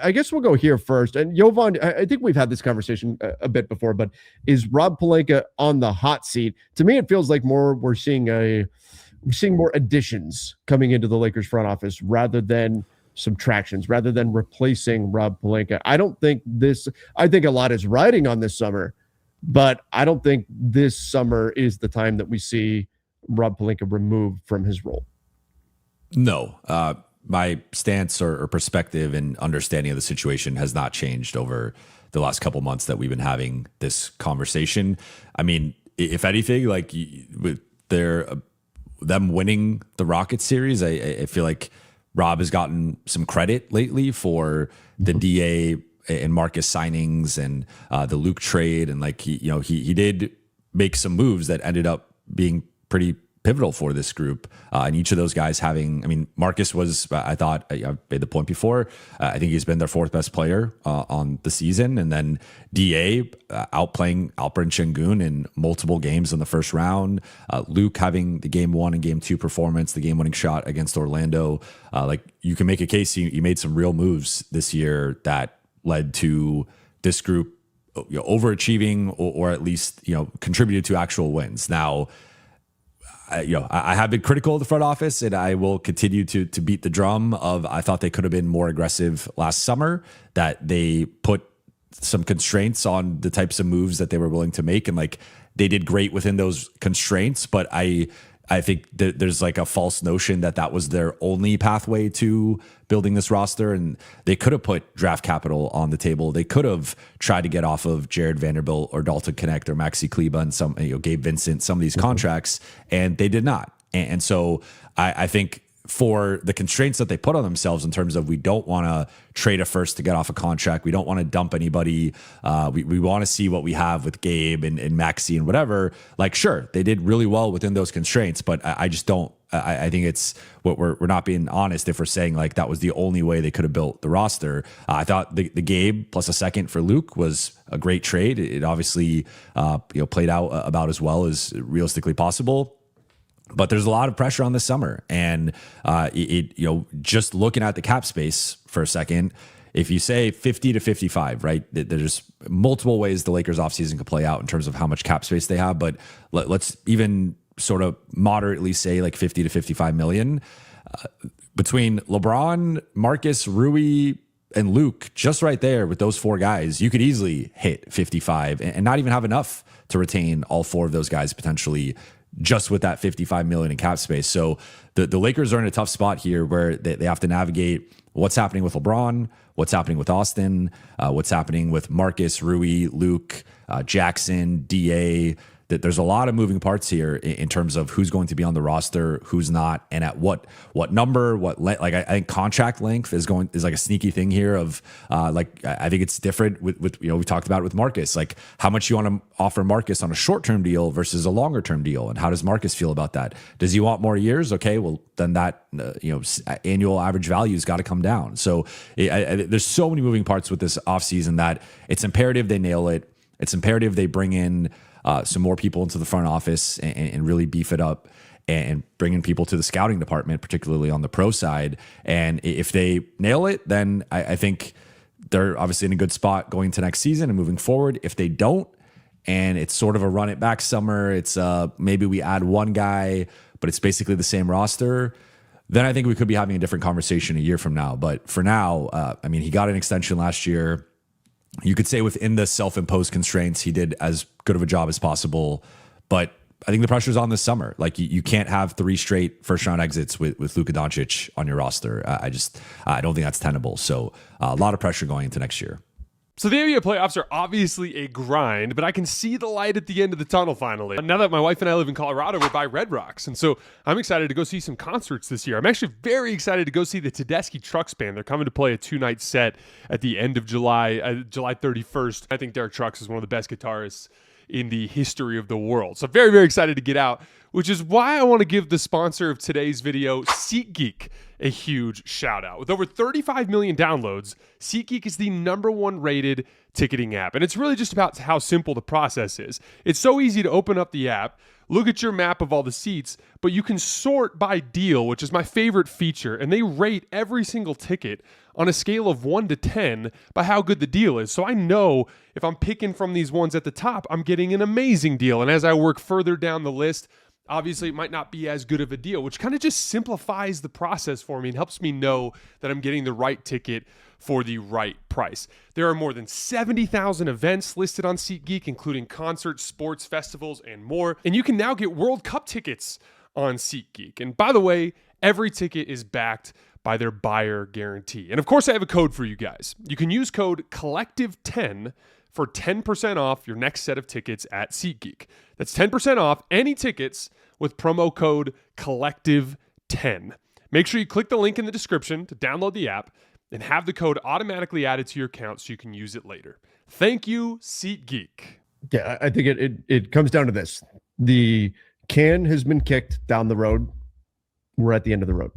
I guess we'll go here first. And Jovan, I think we've had this conversation a bit before, but is Rob Pelinka on the hot seat? To me, it feels like we're seeing more additions coming into the Lakers front office rather than subtractions, rather than replacing Rob Pelinka. I think a lot is riding on this summer, but I don't think this summer is the time that we see Rob Pelinka removed from his role. No, my stance or perspective and understanding of the situation has not changed over the last couple months that we've been having this conversation. I mean, if anything, like with them winning the Rockets series, I feel like Rob has gotten some credit lately for the DA and Marcus signings and the Luke trade, and like he did make some moves that ended up being pretty pivotal for this group, and each of those guys having, I mean, Marcus was, I thought, I made the point before, I think he's been their fourth best player on the season, and then DA outplaying Alperen Şengün in multiple games in the first round, Luke having the game 1 and game 2 performance, the game winning shot against Orlando. Like, you can make a case he made some real moves this year that led to this group overachieving or at least contributed to actual wins. Now, I have been critical of the front office, and I will continue to beat the drum of, I thought they could have been more aggressive last summer, that they put some constraints on the types of moves that they were willing to make. And like, they did great within those constraints, but I think there's like a false notion that was their only pathway to building this roster. And they could have put draft capital on the table. They could have tried to get off of Jared Vanderbilt or Dalton Knecht or Maxi Kleber and some, Gabe Vincent, some of these contracts, and they did not. And so I think for the constraints that they put on themselves in terms of, we don't want to trade a first to get off a contract, we don't want to dump anybody, we want to see what we have with Gabe and Maxi and whatever. Like, sure, they did really well within those constraints, but I just don't. I think it's what we're not being honest if we're saying like that was the only way they could have built the roster. I thought the Gabe plus a second for Luke was a great trade. It obviously played out about as well as realistically possible. But there's a lot of pressure on this summer, and just looking at the cap space for a second, if you say 50 to 55, right, there's multiple ways the Lakers offseason could play out in terms of how much cap space they have. But let's even sort of moderately say like 50 to 55 million between LeBron, Marcus, Rui, and Luke. Just right there with those four guys, you could easily hit 55 and not even have enough to retain all four of those guys potentially, just with that 55 million in cap space. So the Lakers are in a tough spot here where they have to navigate what's happening with LeBron, what's happening with Austin, what's happening with Marcus, Rui, Luke, Jackson, DA. There's a lot of moving parts here in terms of who's going to be on the roster, who's not, and at what number, I think contract length is like a sneaky thing here of I think it's different with we talked about it with Marcus, like how much you want to offer Marcus on a short-term deal versus a longer-term deal, and how does Marcus feel about that? Does he want more years? Okay, well then that annual average value's got to come down. So there's so many moving parts with this offseason that it's imperative they nail it. It's imperative they bring in some more people into the front office and really beef it up and bring in people to the scouting department, particularly on the pro side. And if they nail it, then I think they're obviously in a good spot going to next season and moving forward. If they don't, and it's sort of a run it back summer, it's maybe we add one guy, but it's basically the same roster, then I think we could be having a different conversation a year from now. But for now, he got an extension last year. You could say within the self-imposed constraints, he did as good of a job as possible. But I think the pressure's on this summer. Like, you can't have 3 straight first-round exits with Luka Doncic on your roster. I don't think that's tenable. So a lot of pressure going into next year. So the NBA playoffs are obviously a grind, but I can see the light at the end of the tunnel finally. Now that my wife and I live in Colorado, we're by Red Rocks, and so I'm excited to go see some concerts this year. I'm actually very excited to go see the Tedeschi Trucks Band. They're coming to play a 2-night set at the end of July, July 31st. I think Derek Trucks is one of the best guitarists in the history of the world. So very, very excited to get out, which is why I want to give the sponsor of today's video, SeatGeek, a huge shout out. With over 35 million downloads, SeatGeek is the #1 rated ticketing app. And it's really just about how simple the process is. It's so easy to open up the app, look at your map of all the seats, but you can sort by deal, which is my favorite feature, and they rate every single ticket on a scale of 1 to 10 by how good the deal is. So I know if I'm picking from these ones at the top, I'm getting an amazing deal. And as I work further down the list, obviously it might not be as good of a deal, which kind of just simplifies the process for me and helps me know that I'm getting the right ticket for the right price. There are more than 70,000 events listed on SeatGeek, including concerts, sports, festivals, and more. And you can now get World Cup tickets on SeatGeek. And by the way, every ticket is backed by their buyer guarantee. And of course, I have a code for you guys. You can use code COLLECTIVE10 for 10% off your next set of tickets at SeatGeek. That's 10% off any tickets with promo code COLLECTIVE10. Make sure you click the link in the description to download the app and have the code automatically added to your account so you can use it later. Thank you, SeatGeek. Yeah, I think it comes down to this. The can has been kicked down the road. We're at the end of the road.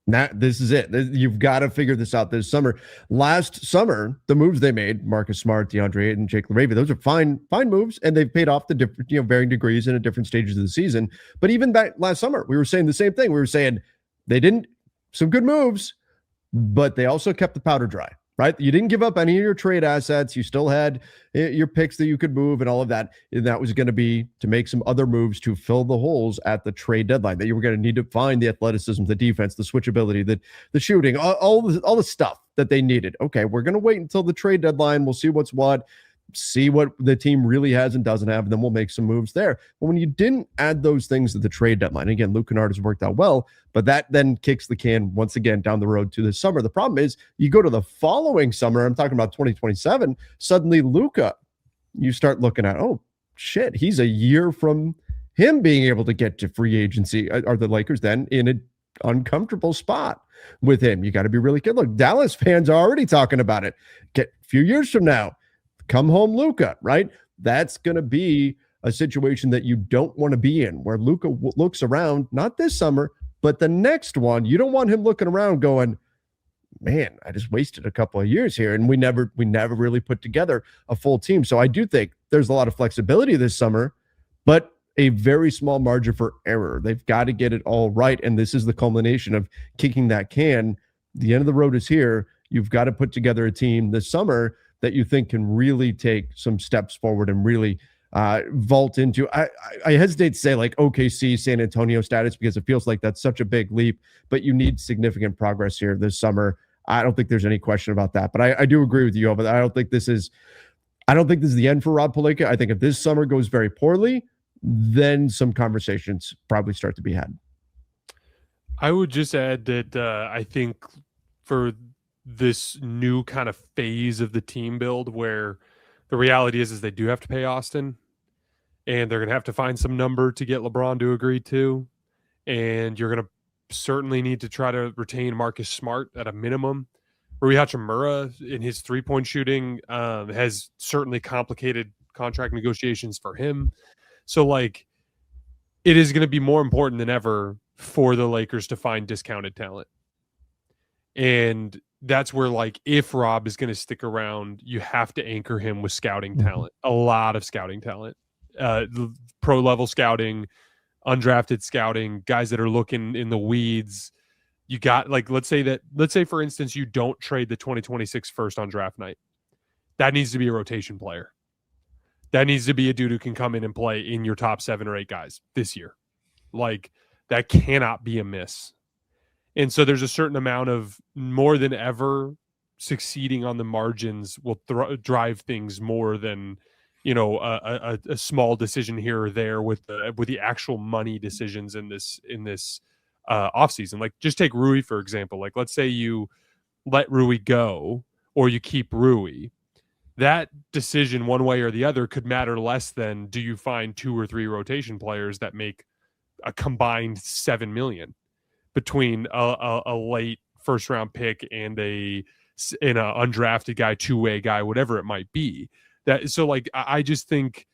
Now, this is it. You've got to figure this out this summer. Last summer, the moves they made, Marcus Smart, DeAndre Ayton, Jake LaRavia, those are fine moves, and they've paid off to different, varying degrees and at different stages of the season. But even back last summer, we were saying the same thing. We were saying they didn't, some good moves, but they also kept the powder dry, right? You didn't give up any of your trade assets. You still had your picks that you could move and all of that. And that was going to be to make some other moves to fill the holes at the trade deadline, that you were going to need to find the athleticism, the defense, the switchability, the shooting, all the stuff that they needed. Okay, we're going to wait until the trade deadline. We'll see what's what. See what the team really has and doesn't have, and then we'll make some moves there. But when you didn't add those things at the trade deadline, again, Luke Kennard has worked out well, but that then kicks the can once again down the road to this summer. The problem is you go to the following summer, I'm talking about 2027, suddenly Luka, you start looking at, oh, shit, he's a year from him being able to get to free agency. Are the Lakers then in an uncomfortable spot with him? You got to be really good. Look, Dallas fans are already talking about it. Get a few years from now, come home, Luka, right? That's going to be a situation that you don't want to be in, where Luka looks around, not this summer, but the next one. You don't want him looking around going, man, I just wasted a couple of years here. And we never really put together a full team. So I do think there's a lot of flexibility this summer, but a very small margin for error. They've got to get it all right. And this is the culmination of kicking that can. The end of the road is here. You've got to put together a team this summer that you think can really take some steps forward and really vault into. I hesitate to say like OKC, San Antonio status, because it feels like that's such a big leap, but you need significant progress here this summer. I don't think there's any question about that, but I do agree with you, but I don't think this is the end for Rob Pelinka. I think if this summer goes very poorly, then some conversations probably start to be had. I would just add that I think for this new kind of phase of the team build, where the reality is they do have to pay Austin, and they're going to have to find some number to get LeBron to agree to, and you're going to certainly need to try to retain Marcus Smart at a minimum. Rui Hachimura in his three-point shooting has certainly complicated contract negotiations for him. So like, it is going to be more important than ever for the Lakers to find discounted talent. And that's where, like, if Rob is going to stick around, you have to anchor him with scouting talent, a lot of scouting talent, pro level scouting, undrafted scouting, guys that are looking in the weeds. You got, like, let's say for instance, you don't trade the 2026 first on draft night. That needs to be a rotation player. That needs to be a dude who can come in and play in your top 7 or 8 guys this year. Like, that cannot be a miss. And so there's a certain amount of, more than ever, succeeding on the margins will drive things more than, a small decision here or there with the actual money decisions in this offseason. Like, just take Rui, for example. Like, let's say you let Rui go or you keep Rui. That decision, one way or the other, could matter less than, do you find 2 or 3 rotation players that make a combined $7 million between a late first round pick and an undrafted guy, 2-way guy, whatever it might be. So like, I think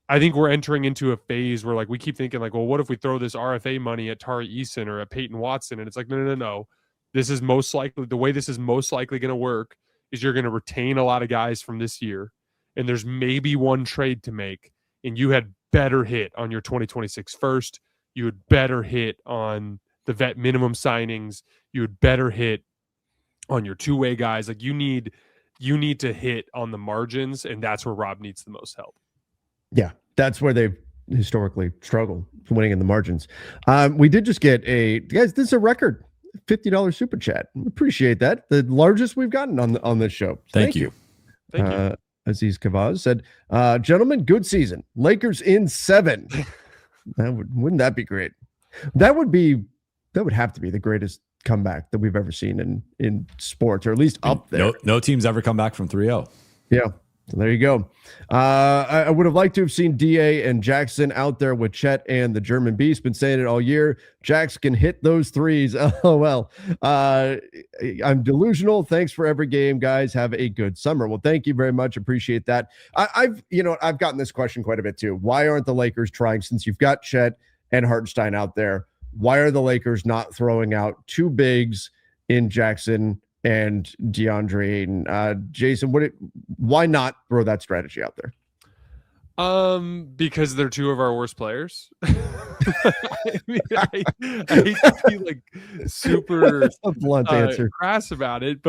we're entering into a phase where, like, we keep thinking like, well, what if we throw this RFA money at Tari Eason or at Peyton Watson? And it's like, no. This is most likely, the way this is most likely going to work is you're going to retain a lot of guys from this year, and there's maybe one trade to make, and you had better hit on your 2026 first. You would better hit on the vet minimum signings. You would better hit on your two-way guys. Like you need to hit on the margins, and that's where Rob needs the most help. Yeah, that's where they've historically struggled, winning in the margins. We did just get guys, this is a record $50 super chat. Appreciate that. The largest we've gotten on this show. Thank you. Thank you. Aziz Kavaz said, gentlemen, good season. Lakers in 7. Wouldn't that be great? That would have to be the greatest comeback that we've ever seen in sports, or at least up there. No team's ever come back from 3-0. Yeah. So there you go. I would have liked to have seen DA and Jackson out there with Chet and the German Beast. Been saying it all year. Jax can hit those threes. LOL. I'm delusional. Thanks for every game, guys. Have a good summer. Well, thank you very much. Appreciate that. I've gotten this question quite a bit too. Why aren't the Lakers trying, since you've got Chet and Hartenstein out there? Why are the Lakers not throwing out two bigs in Jackson and DeAndre Ayton? Jason, why not throw that strategy out there? Because they're two of our worst players. I mean, I hate to be like super a blunt answer, crass about it, but